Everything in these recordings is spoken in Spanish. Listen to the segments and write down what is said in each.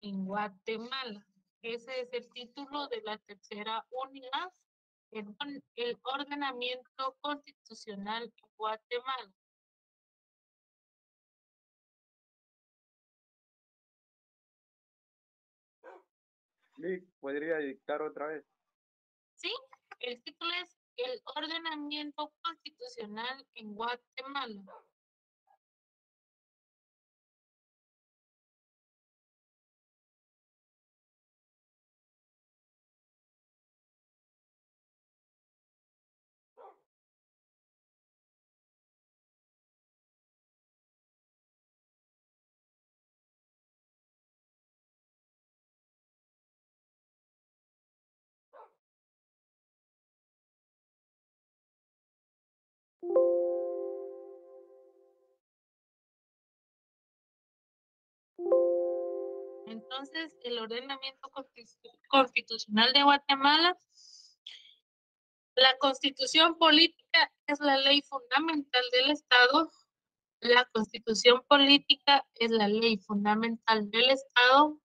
en Guatemala. Ese es el título de la tercera unidad, el ordenamiento constitucional en Guatemala. Sí, podría dictar otra vez. Sí, el título es el ordenamiento constitucional en Guatemala. Entonces, el ordenamiento constitucional de Guatemala, la constitución política es la ley fundamental del Estado. La constitución política es la ley fundamental del Estado.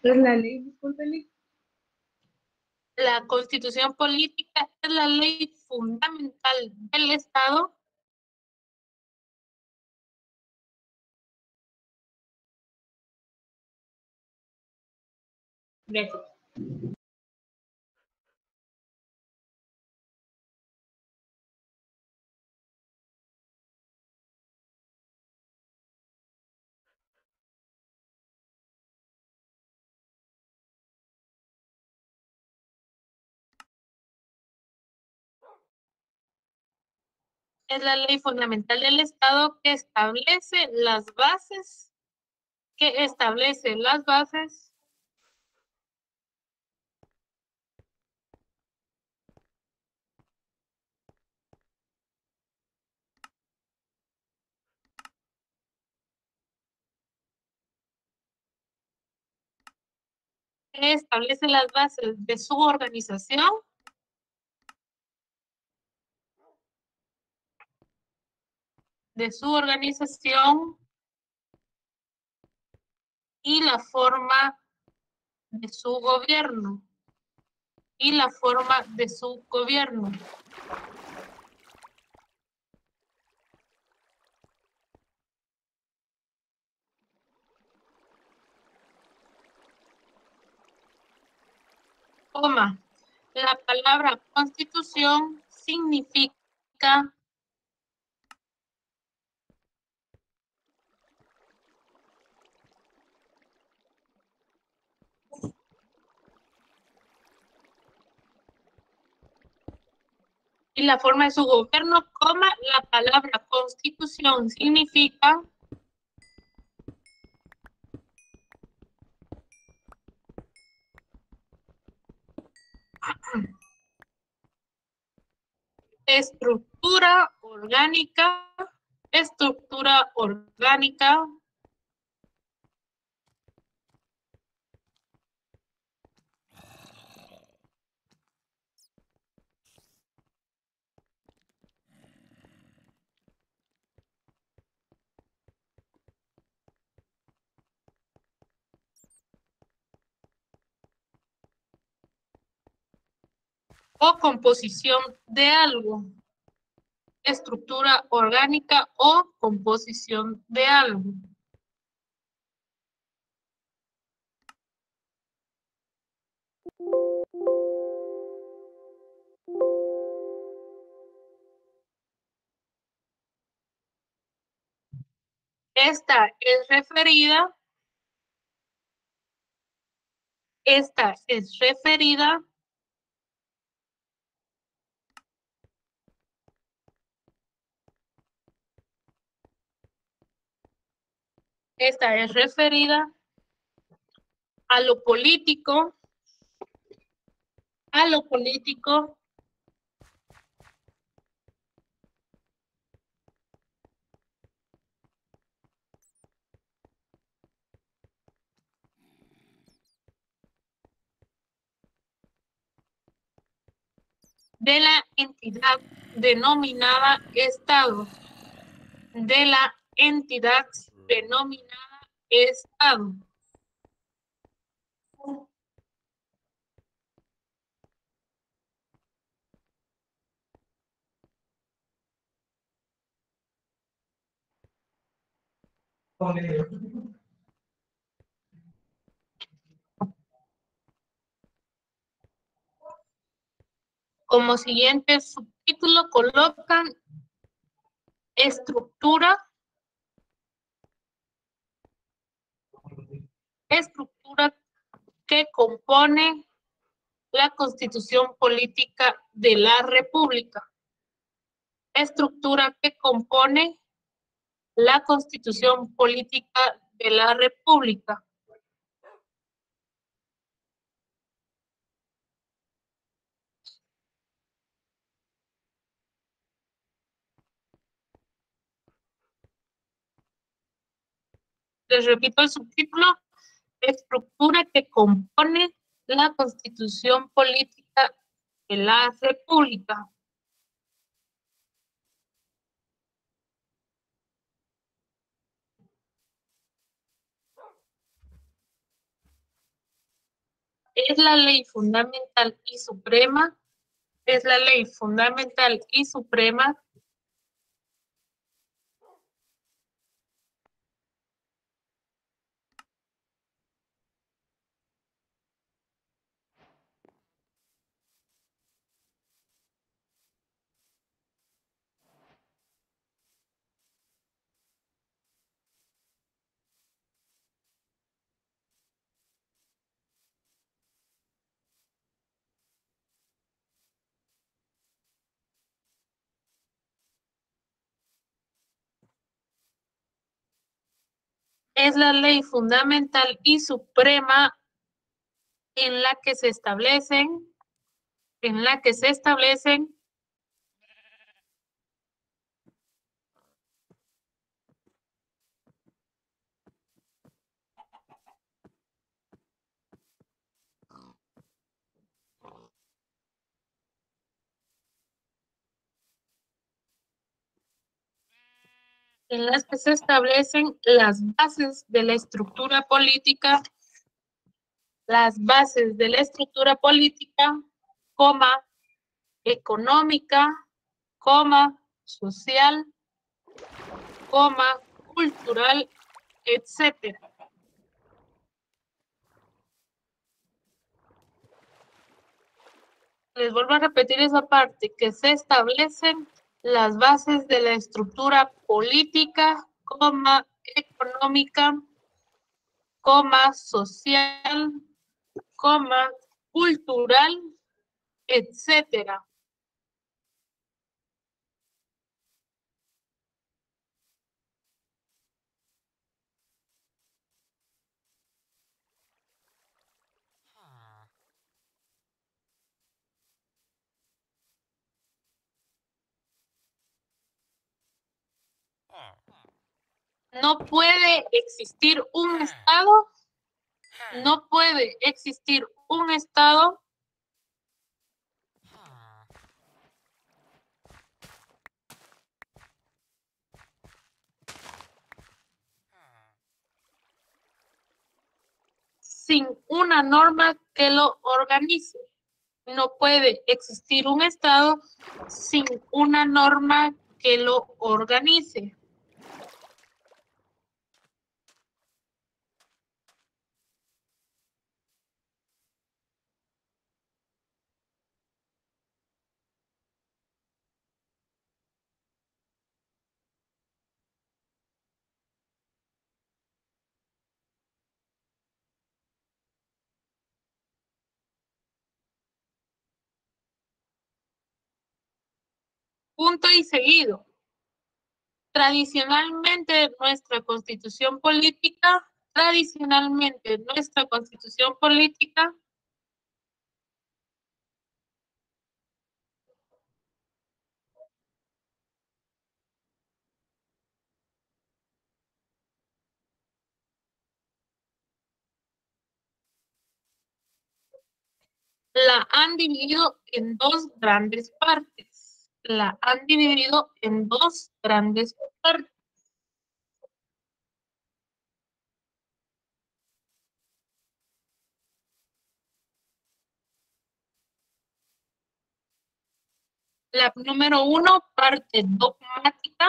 Es la ley, discúlpeme. La constitución política es la ley fundamental del Estado. Gracias. Es la ley fundamental del Estado que establece las bases, de su organización, y la forma de su gobierno. La palabra constitución significa y la forma de su gobierno, la palabra constitución significa estructura orgánica, o composición de algo. Estructura orgánica o composición de algo. Esta es referida a lo político, de la entidad denominada Estado, de la entidad denominada Estado. Como siguiente subtítulo colocan estructura que compone la Constitución Política de la República. Estructura que compone la Constitución Política de la República. Les repito el subtítulo: estructura que compone la Constitución Política de la República. Es la ley fundamental y suprema. Es la ley fundamental y suprema es la ley fundamental y suprema en la que se establecen las bases de la estructura política, coma, económica, coma, social, coma, cultural, etcétera. Les vuelvo a repetir esa parte: que se establecen las bases de la estructura política, coma, económica, coma, social, coma, cultural, etcétera. No puede existir un Estado, no puede existir un Estado sin una norma que lo organice. No puede existir un Estado sin una norma que lo organice. Punto y seguido. Tradicionalmente nuestra constitución política La han dividido en dos grandes partes. La han dividido en dos grandes partes. La número 1, parte dogmática.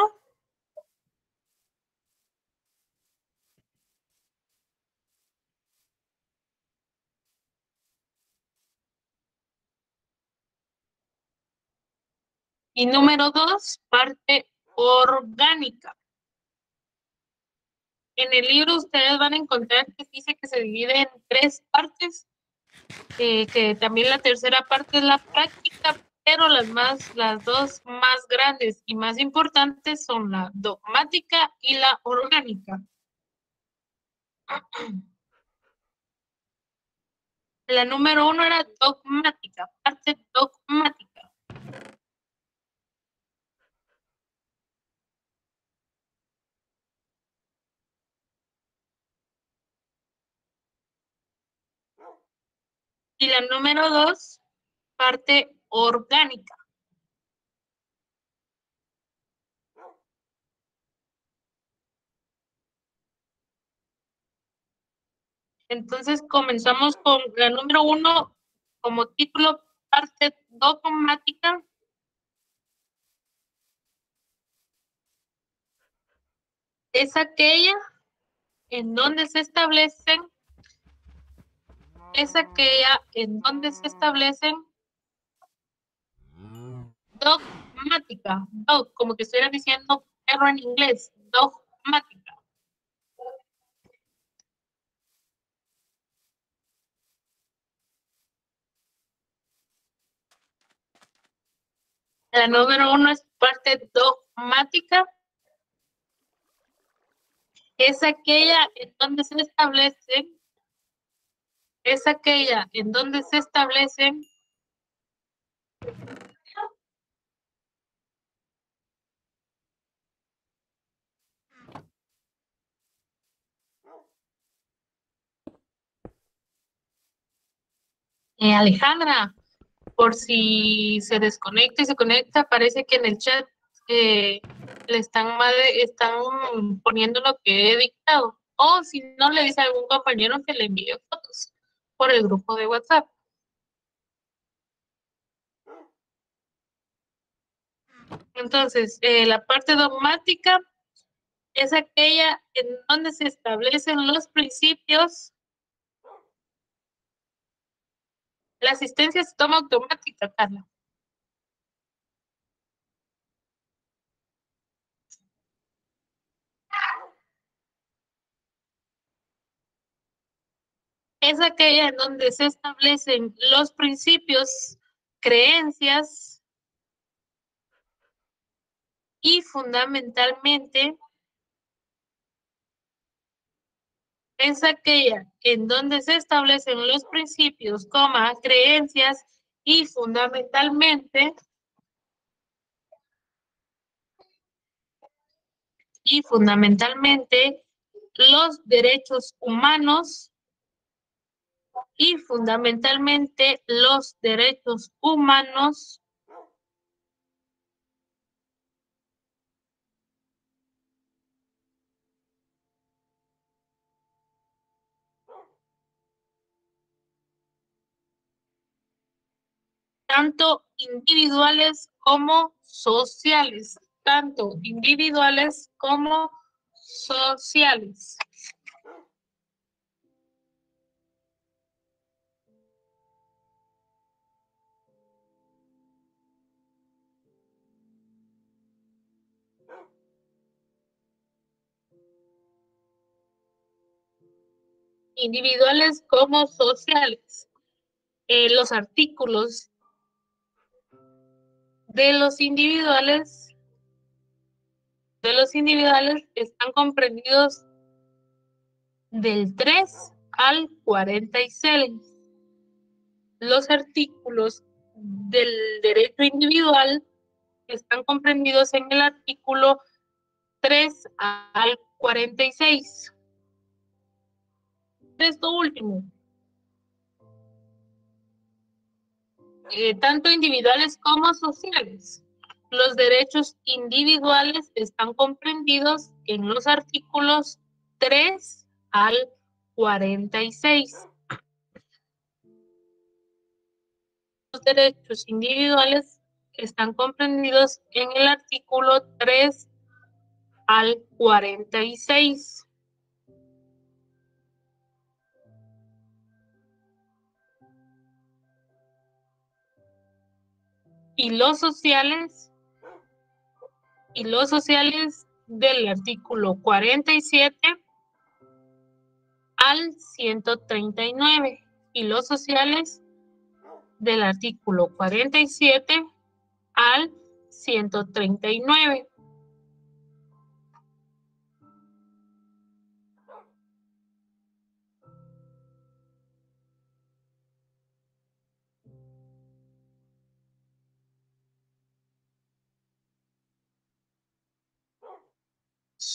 Y número 2, parte orgánica. En el libro ustedes van a encontrar que dice que se divide en 3 partes, que también la tercera parte es la práctica, pero las dos más grandes y más importantes son la dogmática y la orgánica. La número 1 era dogmática, parte dogmática. Y la número 2, parte orgánica. Entonces comenzamos con la número 1 como título, parte dogmática. Es aquella en donde se establecen, dogmática, como que estuviera diciendo perro en inglés, dogmática. La número 1 es parte dogmática. Es aquella en donde se establecen, Alejandra, por si se desconecta y se conecta, parece que en el chat le están poniendo lo que he dictado. O si no, le dice a algún compañero que le envíe fotos por el grupo de WhatsApp. Entonces, la parte dogmática es aquella en donde se establecen los principios. La asistencia se toma automática, Carla. Es aquella en donde se establecen los principios, creencias y fundamentalmente es aquella en donde se establecen los principios, creencias y fundamentalmente los derechos humanos tanto individuales como sociales. Individuales como sociales. Los artículos de los individuales están comprendidos del 3 al 46. Los artículos del derecho individual están comprendidos en el artículo 3 al 46. Esto último. tanto individuales como sociales. Los derechos individuales están comprendidos en los artículos 3 al 46. Los derechos individuales están comprendidos en el artículo 3 al 46. Y los sociales del artículo 47 al 139. Y los sociales del artículo 47 al 139.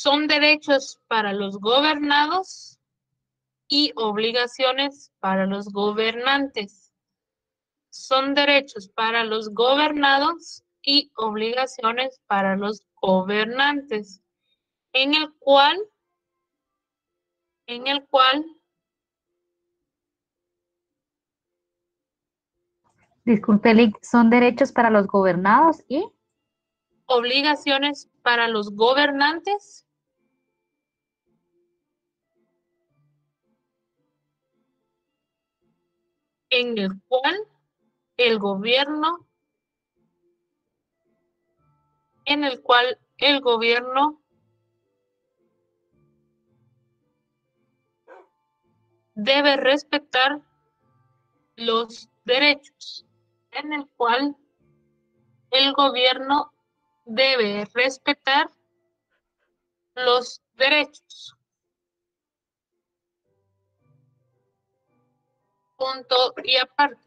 Son derechos para los gobernados y obligaciones para los gobernantes. Son derechos para los gobernados y obligaciones para los gobernantes, en el cual Disculpe, Lick, ¿son derechos para los gobernados y? obligaciones para los gobernantes en el cual el gobierno debe respetar los derechos, en el cual el gobierno debe respetar los derechos. Punto y aparte.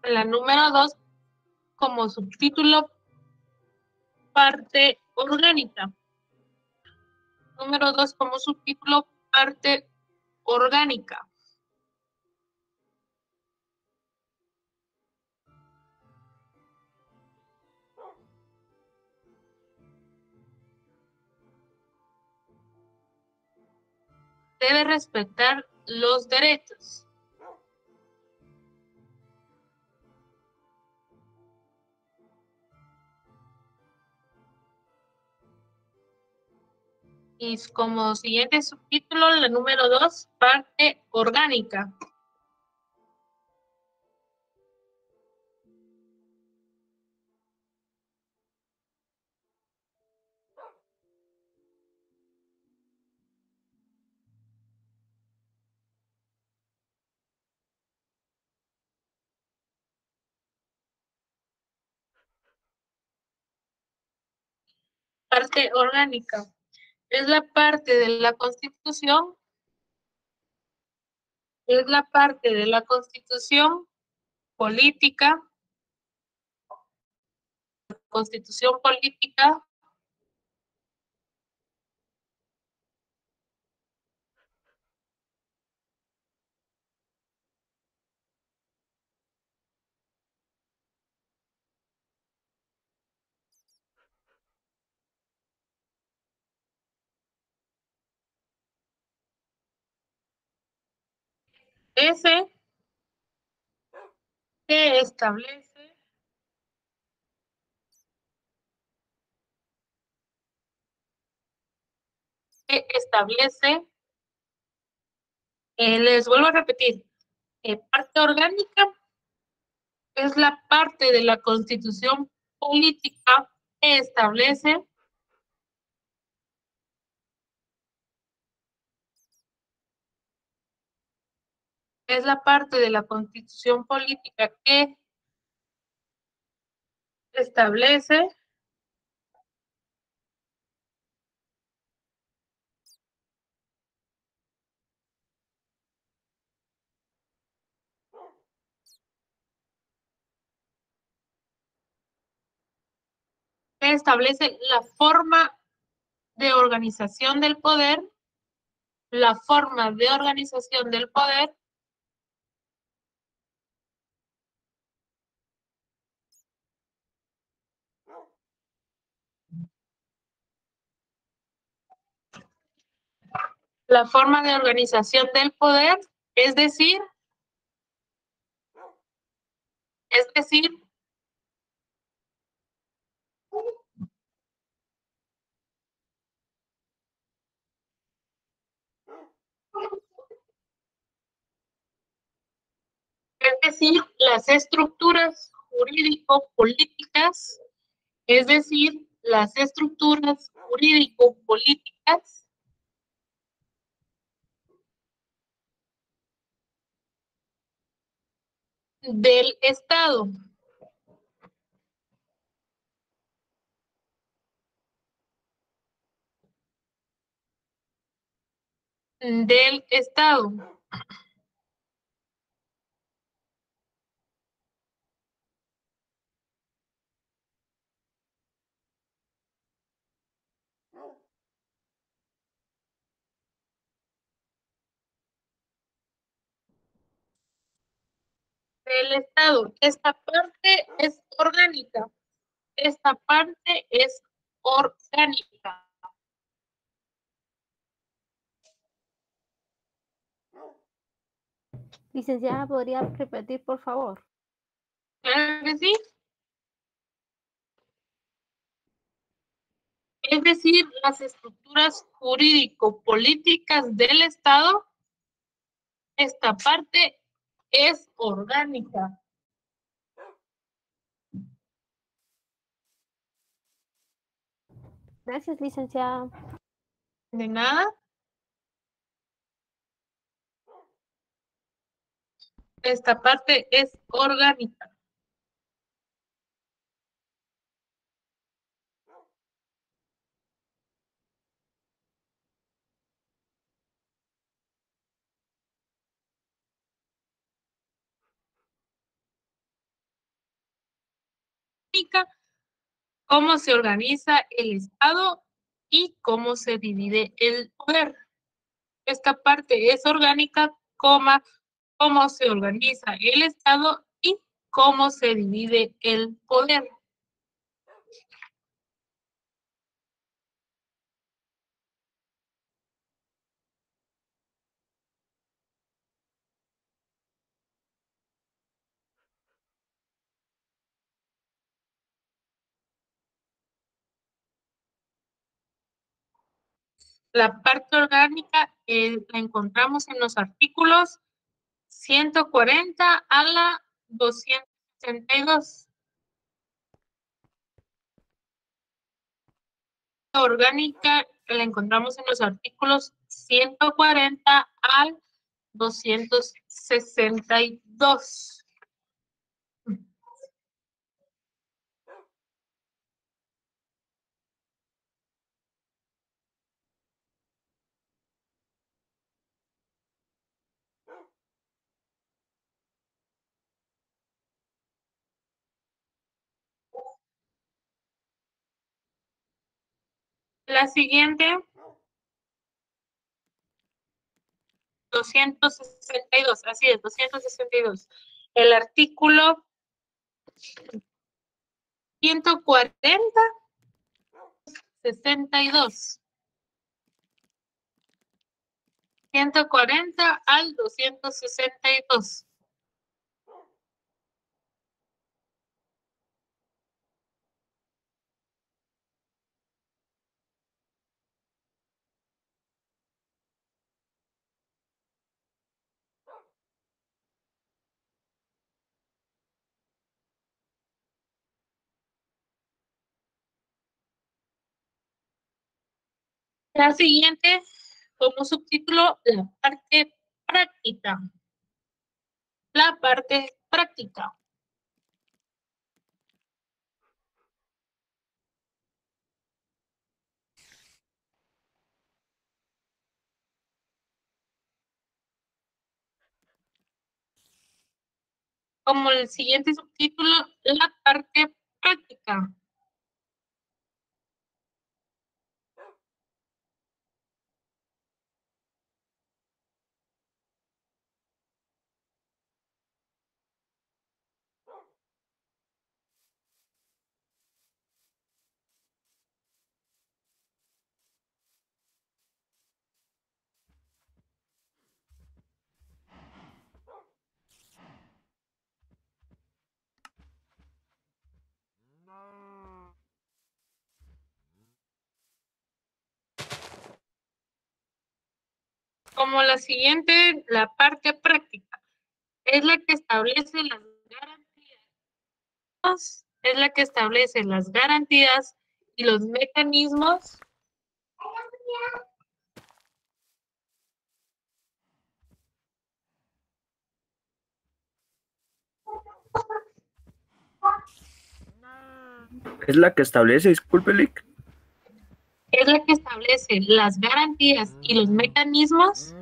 La número 2, como subtítulo, parte orgánica. Número 2, como subtítulo, parte orgánica. Debe respetar los derechos. Y como siguiente subtítulo, la número 2, parte orgánica. Parte orgánica. Es la parte de la Constitución. Es la parte de la Constitución política. Constitución política. Ese que establece les vuelvo a repetir, parte orgánica es la parte de la Constitución política que establece es la parte de la Constitución política que establece que establece la forma de organización del poder, la forma de organización del poder, la forma de organización del poder, es decir, las estructuras jurídico-políticas, es decir, las estructuras jurídico-políticas del Estado. Del Estado. Del Estado. Esta parte es orgánica. Esta parte es orgánica. Licenciada, ¿podría repetir, por favor? Claro que sí. Es decir, las estructuras jurídico-políticas del Estado, esta parte es orgánica. Gracias, licenciada. De nada. Esta parte es orgánica. Cómo se organiza el Estado y cómo se divide el poder. Esta parte es orgánica, cómo se organiza el Estado y cómo se divide el poder. La parte orgánica la encontramos en los artículos 140 a la 262. La orgánica la encontramos en los artículos 140 al 262. La siguiente, 262, así es, 262. El artículo 140, 62. 140 al 262. La siguiente, como subtítulo, la parte práctica. La parte práctica. Como el siguiente subtítulo, la parte práctica. como la siguiente, la parte práctica, es la que establece las garantías, y los mecanismos Es la que establece, disculpe, Lick. es la que establece las garantías y los mecanismos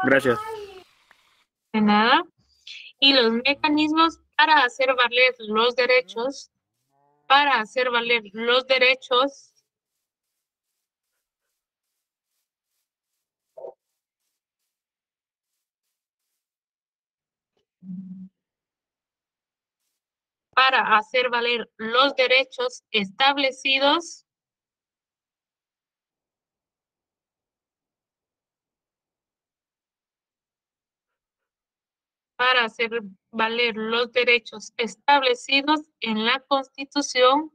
Gracias. de nada, y los mecanismos para hacer valer los derechos, establecidos en la Constitución,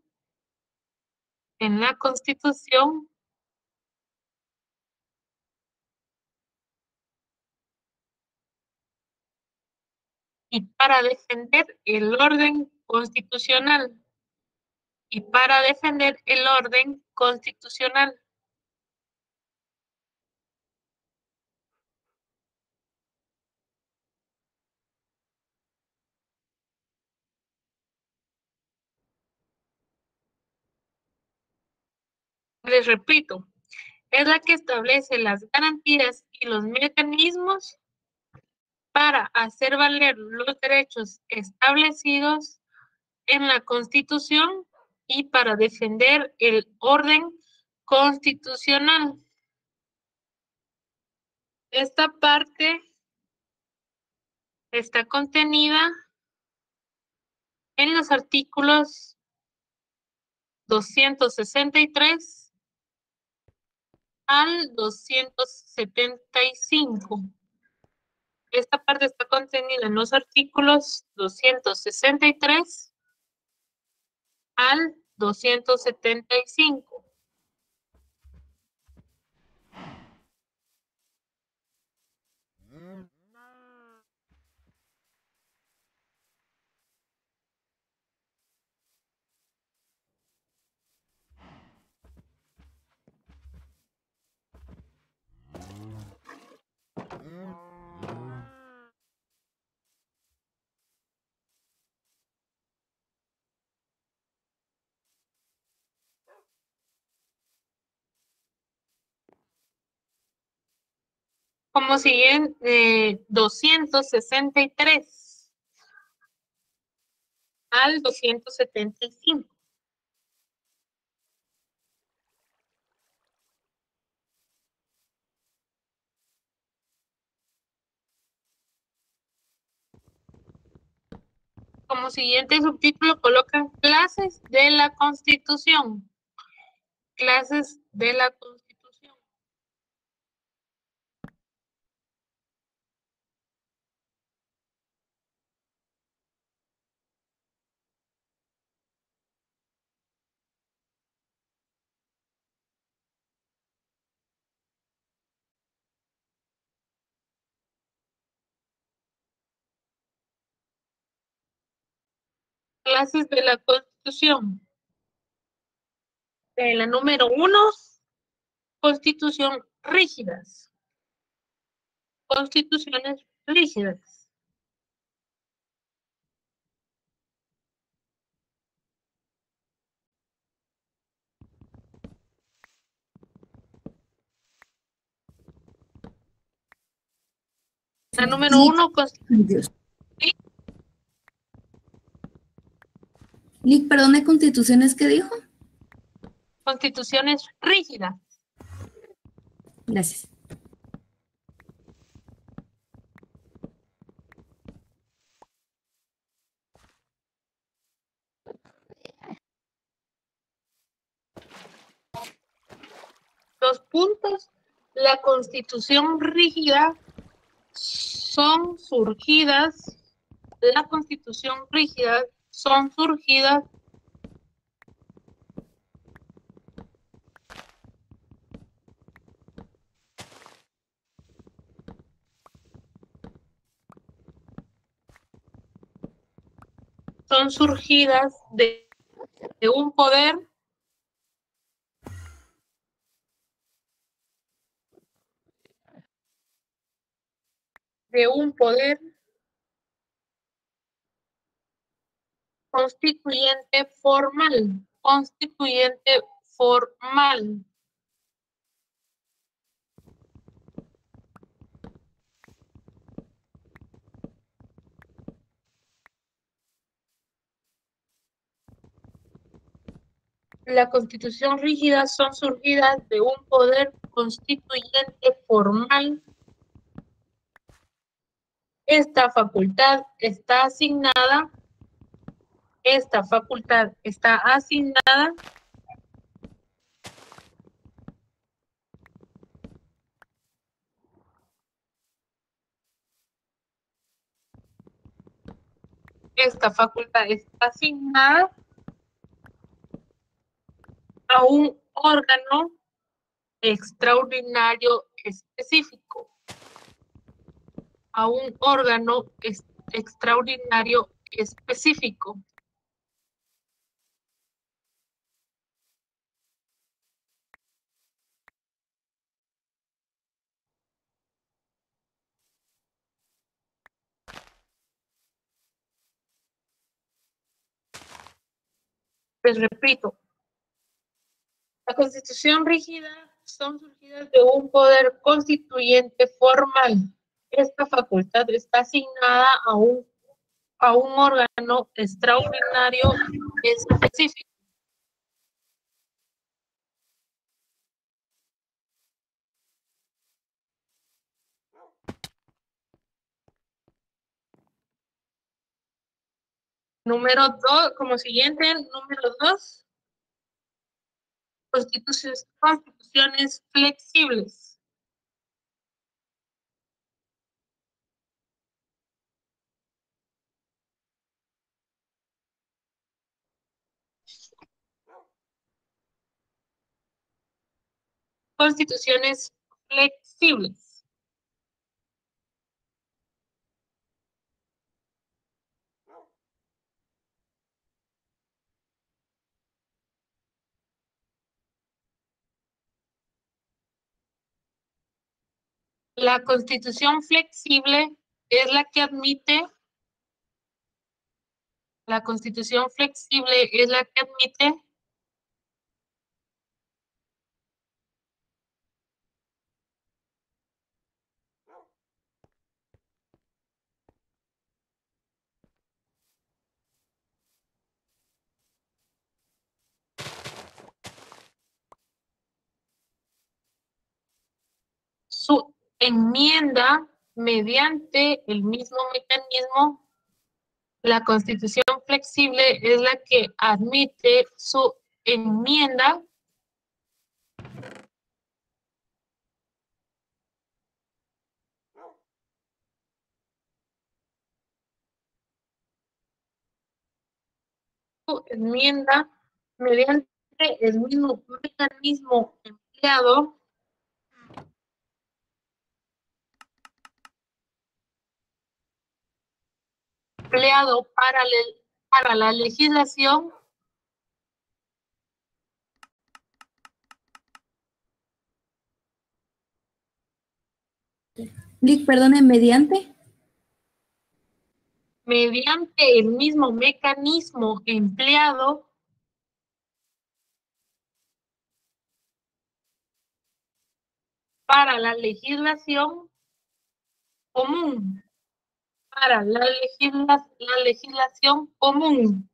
y para defender el orden constitucional. Les repito, es la que establece las garantías y los mecanismos para hacer valer los derechos establecidos en la Constitución y para defender el orden constitucional. Esta parte está contenida en los artículos 263 al 275. Esta parte está contenida en los artículos 263 al 275. Como siguen 263 al 275. Como siguiente subtítulo colocan clases de la Constitución. Clases de la Constitución. Clases de la Constitución. La número 1, Constitución rígidas. Constituciones rígidas. La número 1, Lick, perdón, ¿de constituciones qué dijo? constituciones rígidas. Gracias. Los puntos, la constitución rígida son surgidas, la constitución rígida son surgidas de un poder constituyente formal. La constitución rígida son surgidas de un poder constituyente formal. Esta facultad está asignada a un órgano extraordinario específico. A un órgano extraordinario específico. Les repito, la constitución rígida son surgidas de un poder constituyente formal. Esta facultad está asignada a un órgano extraordinario específico. Número 2, como siguiente, número 2, constituciones flexibles. Constituciones flexibles. La constitución flexible es la que admite su enmienda mediante el mismo mecanismo. La constitución flexible es la que admite su enmienda mediante el mismo mecanismo empleado para la legislación Lic, perdone, mediante. mediante el mismo mecanismo empleado para la legislación común. Para la legislación común.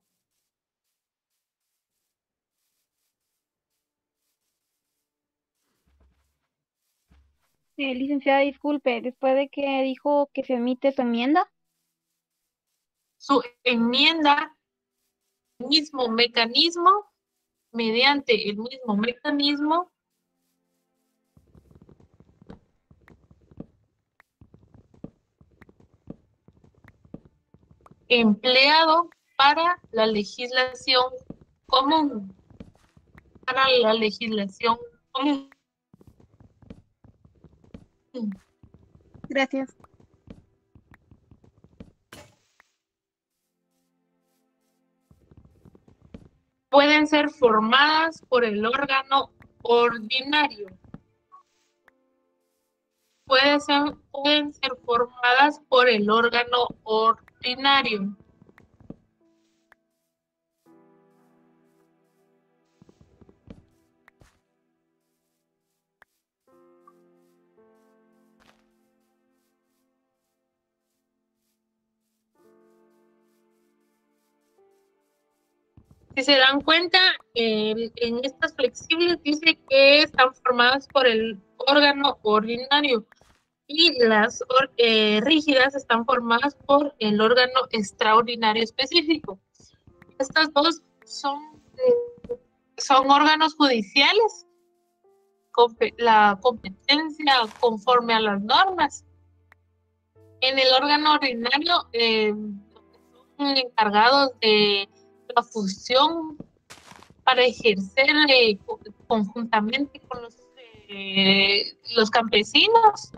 Licenciada, disculpe, después de que dijo que se admite su enmienda. Su enmienda, mismo mecanismo, mediante el mismo mecanismo empleado para la legislación común. Para la legislación común. Gracias. Pueden ser formadas por el órgano ordinario. Pueden ser formadas por el órgano ordinario. Si se dan cuenta, en estas flexibles dice que están formadas por el órgano ordinario y las rígidas están formadas por el órgano extraordinario específico. Estas dos son órganos judiciales, la competencia conforme a las normas. En el órgano ordinario son encargados de la función para ejercer conjuntamente con los campesinos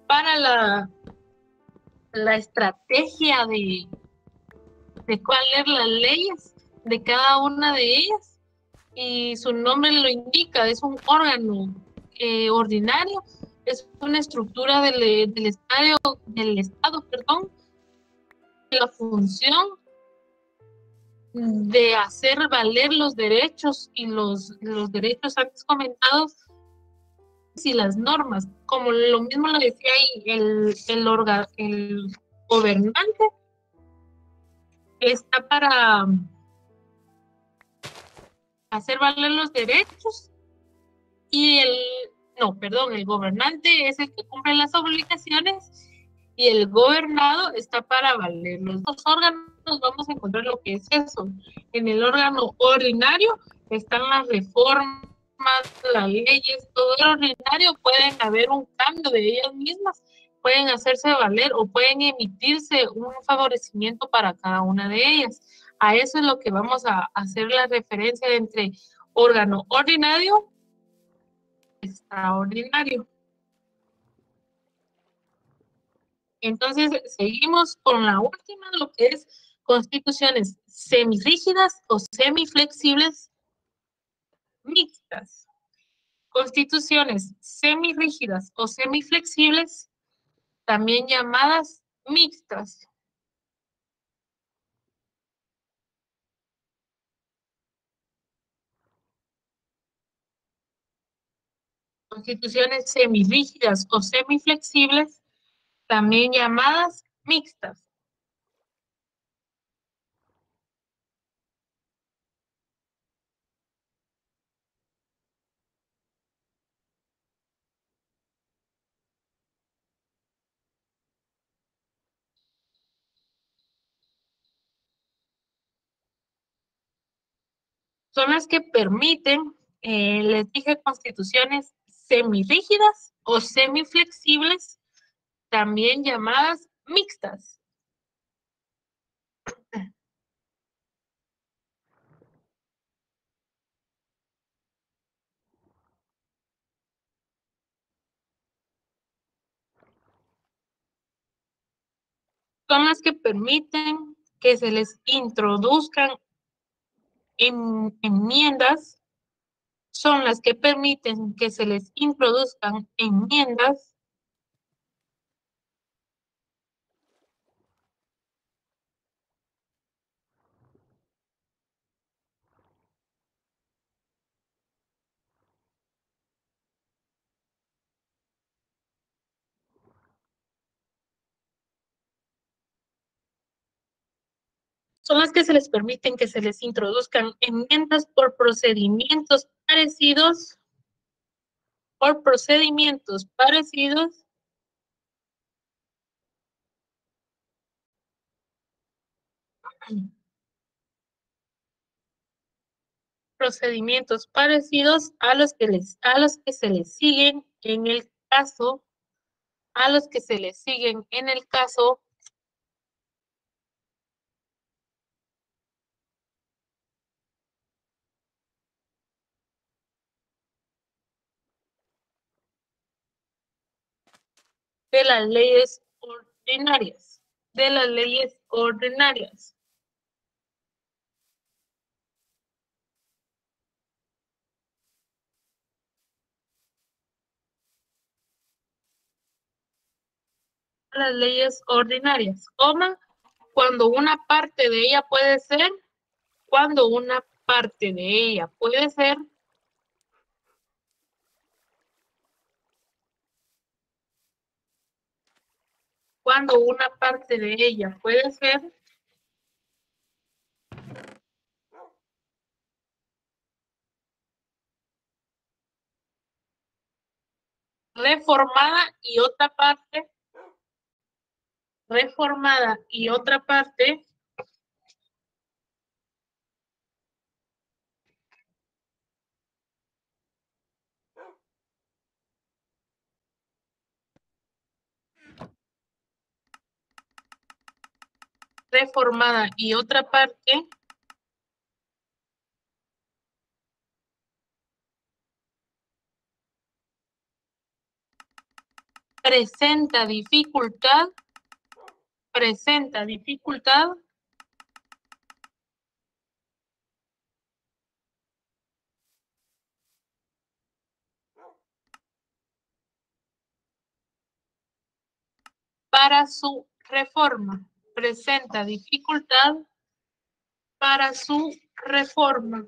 para la estrategia de cuáles las leyes de cada una de ellas, y su nombre lo indica, es un órgano ordinario, es una estructura del Estado, la función de hacer valer los derechos y los derechos antes comentados y las normas, como lo mismo lo decía ahí, el gobernante está para hacer valer los derechos y el gobernante es el que cumple las obligaciones y el gobernado está para valer. Los dos órganos vamos a encontrar lo que es eso. En el órgano ordinario están las reformas, las leyes, todo lo ordinario, pueden haber un cambio de ellas mismas, pueden hacerse valer o pueden emitirse un favorecimiento para cada una de ellas. A eso es lo que vamos a hacer la referencia entre órgano ordinario y extraordinario. Entonces, seguimos con la última, lo que es constituciones semirrígidas o semiflexibles mixtas. Constituciones semirrígidas o semiflexibles, también llamadas mixtas. Constituciones semirrígidas o semiflexibles, también llamadas mixtas. Son las que permiten, les dije, constituciones semirrígidas o semiflexibles, también llamadas mixtas. Son las que permiten que se les introduzcan enmiendas, son las que permiten que se les introduzcan enmiendas son las que se les permiten que se les introduzcan enmiendas por procedimientos parecidos a los que se les siguen en el caso de las leyes ordinarias. De las leyes ordinarias. Las leyes ordinarias, coma, cuando una parte de ella puede ser, cuando una parte de ella puede ser, cuando una parte de ella puede ser reformada y otra parte, reformada y otra parte reformada y otra parte presenta dificultad para su reforma, presenta dificultad para su reforma.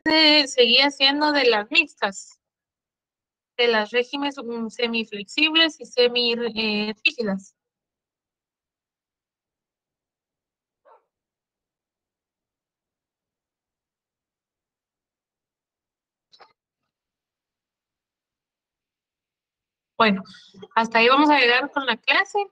Ese seguía siendo de las mixtas, de las regímenes semiflexibles y semirrígidas. Bueno, hasta ahí vamos a llegar con la clase.